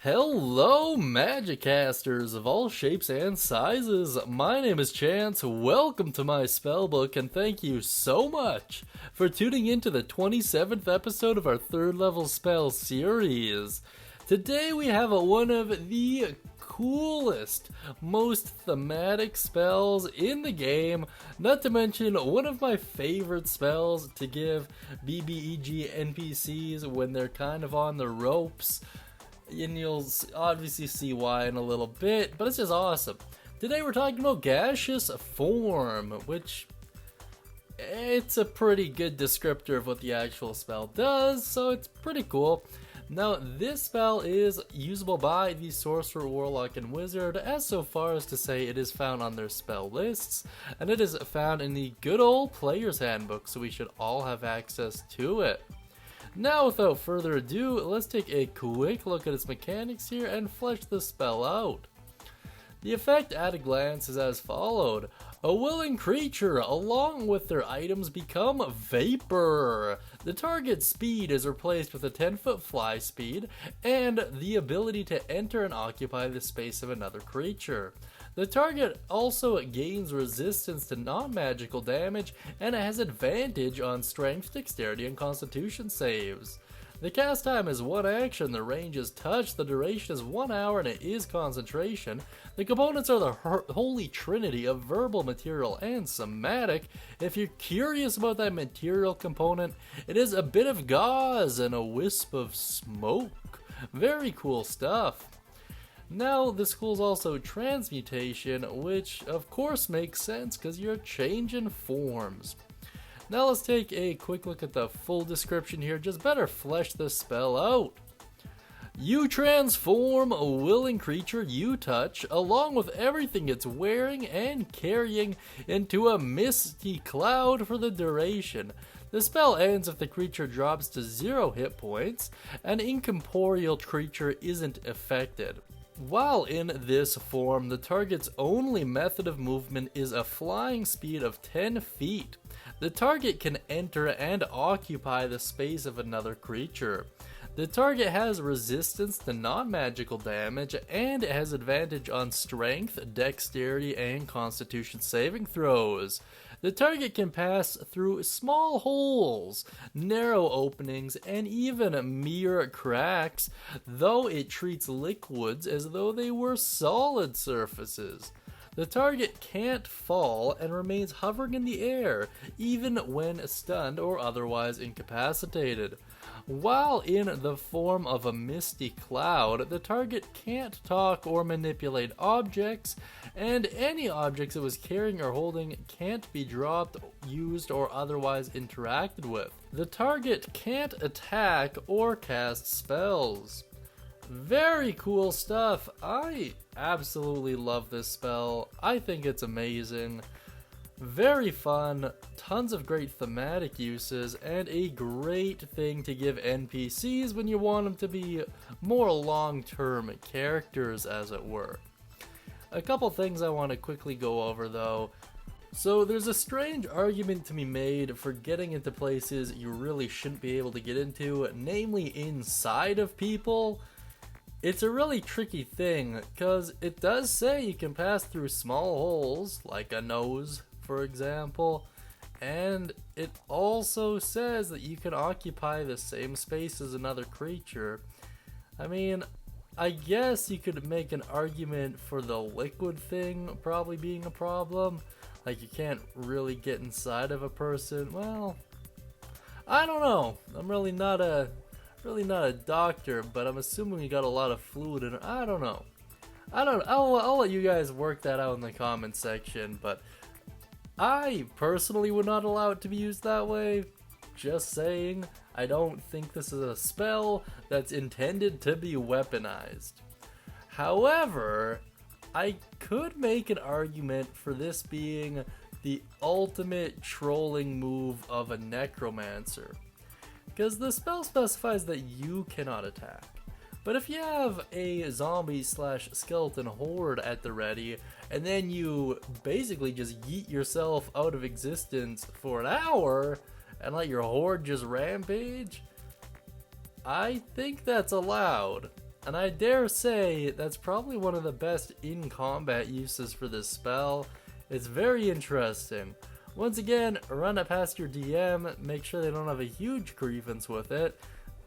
Hello, Magicasters of all shapes and sizes. My name is Chance. Welcome to my spellbook, and thank you so much for tuning into the 27th episode of our third level spell series. Today we have one of the coolest, most thematic spells in the game, not to mention one of my favorite spells to give BBEG NPCs when they're kind of on the ropes. And you'll obviously see why in a little bit, but it's just awesome. Today we're talking about Gaseous form, which it's a pretty good descriptor of what the actual spell does, so it's pretty cool. Now, this spell is usable by the Sorcerer, Warlock, and Wizard, as so far as to say it is found on their spell lists, and it is found in the good old Player's Handbook, so we should all have access to it. Now, without further ado, let's take a quick look at its mechanics here and flesh the spell out. The effect at a glance is as followed. A willing creature, along with their items, become vapor. The target's speed is replaced with a 10-foot fly speed, and the ability to enter and occupy the space of another creature. The target also gains resistance to non-magical damage, and it has advantage on strength, dexterity, and constitution saves. The cast time is 1 action, the range is touch, the duration is 1 hour, and it is concentration. The components are the holy trinity of verbal, material, and somatic. If you're curious about that material component, it is a bit of gauze and a wisp of smoke. Very cool stuff. Now, the school's also Transmutation, which of course makes sense because you're changing forms. Now let's take a quick look at the full description here, just better flesh this spell out. You transform a willing creature you touch, along with everything it's wearing and carrying, into a misty cloud for the duration. The spell ends if the creature drops to 0 hit points. An incorporeal creature isn't affected. While in this form, the target's only method of movement is a flying speed of 10 feet. The target can enter and occupy the space of another creature. The target has resistance to non-magical damage, and it has advantage on strength, dexterity, and constitution saving throws. The target can pass through small holes, narrow openings, and even mere cracks, though it treats liquids as though they were solid surfaces. The target can't fall and remains hovering in the air, even when stunned or otherwise incapacitated. While in the form of a misty cloud, the target can't talk or manipulate objects, and any objects it was carrying or holding can't be dropped, used, or otherwise interacted with. The target can't attack or cast spells. Very cool stuff. I absolutely love this spell. I think it's amazing. Very fun, tons of great thematic uses, and a great thing to give NPCs when you want them to be more long-term characters, as it were. A couple things I want to quickly go over though. So there's a strange argument to be made for getting into places you really shouldn't be able to get into, namely inside of people. It's a really tricky thing, because it does say you can pass through small holes, like a nose, for example, and it also says that you can occupy the same space as another creature. I mean, I guess you could make an argument for the liquid thing probably being a problem, like you can't really get inside of a person. Well, I don't know. I'm really not a doctor, but I'm assuming you got a lot of fluid in it. I don't know. I'll let you guys work that out in the comment section, but I personally would not allow it to be used that way. Just saying, I don't think this is a spell that's intended to be weaponized. However, I could make an argument for this being the ultimate trolling move of a necromancer, because the spell specifies that you cannot attack. But if you have a zombie/skeleton horde at the ready, and then you basically just yeet yourself out of existence for an hour, and let your horde just rampage, I think that's allowed. and I dare say that's probably one of the best in-combat uses for this spell. It's very interesting. Once again, run it past your DM, make sure they don't have a huge grievance with it,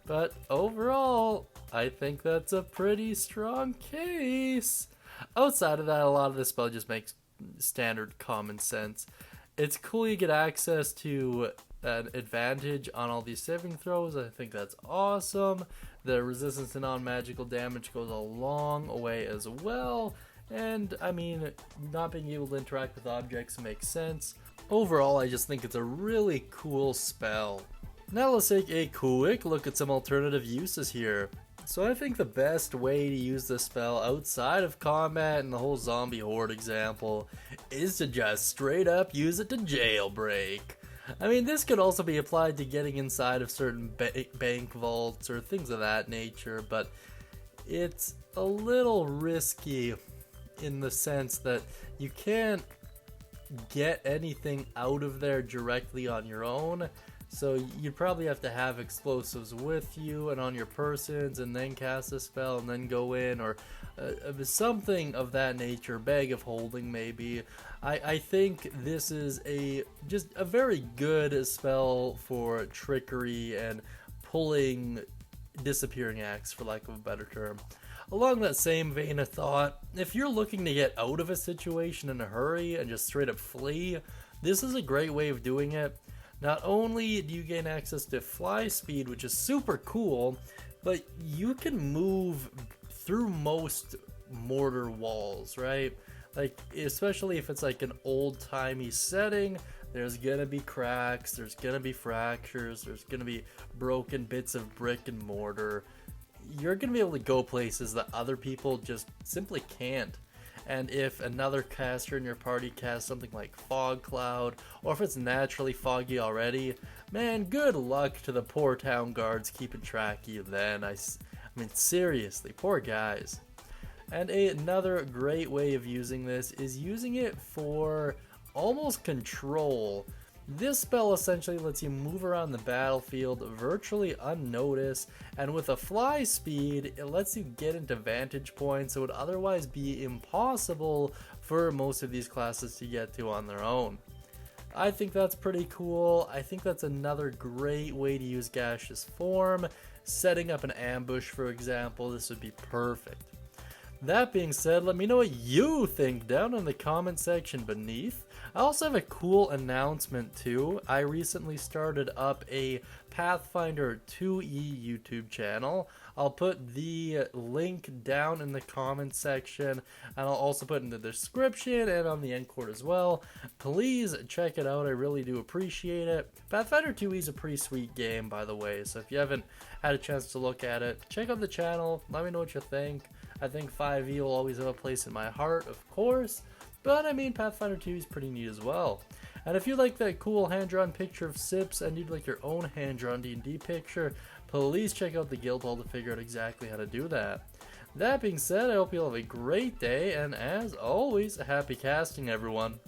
but overall, I think that's a pretty strong case. Outside of that, a lot of this spell just makes standard common sense. It's cool you get access to an advantage on all these saving throws. I think that's awesome. The resistance to non-magical damage goes a long way as well. And, I mean, not being able to interact with objects makes sense. Overall, I just think it's a really cool spell. Now let's take a quick look at some alternative uses here. So I think the best way to use this spell outside of combat and the whole zombie horde example is to just straight up use it to jailbreak. I mean, this could also be applied to getting inside of certain bank vaults or things of that nature, but it's a little risky in the sense that you can't get anything out of there directly on your own. So you'd probably have to have explosives with you and on your persons and then cast a spell and then go in, or something of that nature, bag of holding maybe. I think this is just a very good spell for trickery and pulling disappearing acts, for lack of a better term. Along that same vein of thought, if you're looking to get out of a situation in a hurry and just straight up flee, this is a great way of doing it. Not only do you gain access to fly speed, which is super cool, but you can move through most mortar walls, right? Like, especially if it's like an old-timey setting, there's gonna be cracks, there's gonna be fractures, there's gonna be broken bits of brick and mortar. You're gonna be able to go places that other people just simply can't. And if another caster in your party casts something like Fog Cloud, or if it's naturally foggy already, man, good luck to the poor town guards keeping track of you then. I mean, seriously, poor guys. And another great way of using this is using it for almost control. This spell essentially lets you move around the battlefield virtually unnoticed, and with a fly speed, it lets you get into vantage points that would otherwise be impossible for most of these classes to get to on their own. I think that's pretty cool. I think that's another great way to use Gaseous form. Setting up an ambush, for example, this would be perfect. That being said, let me know what you think down in the comment section beneath. I also have a cool announcement too. I recently started up a Pathfinder 2e YouTube channel. I'll put the link down in the comment section, and I'll also put it in the description and on the end cord as well. Please check it out, I really do appreciate it. Pathfinder 2e is a pretty sweet game, by the way, so if you haven't had a chance to look at it, check out the channel, let me know what you think. I think 5e will always have a place in my heart, of course, but I mean, Pathfinder 2 is pretty neat as well. And if you like that cool hand-drawn picture of Sips and you'd like your own hand-drawn D&D picture, please check out the guild hall to figure out exactly how to do that. That being said, I hope you'll have a great day, and as always, happy casting, everyone.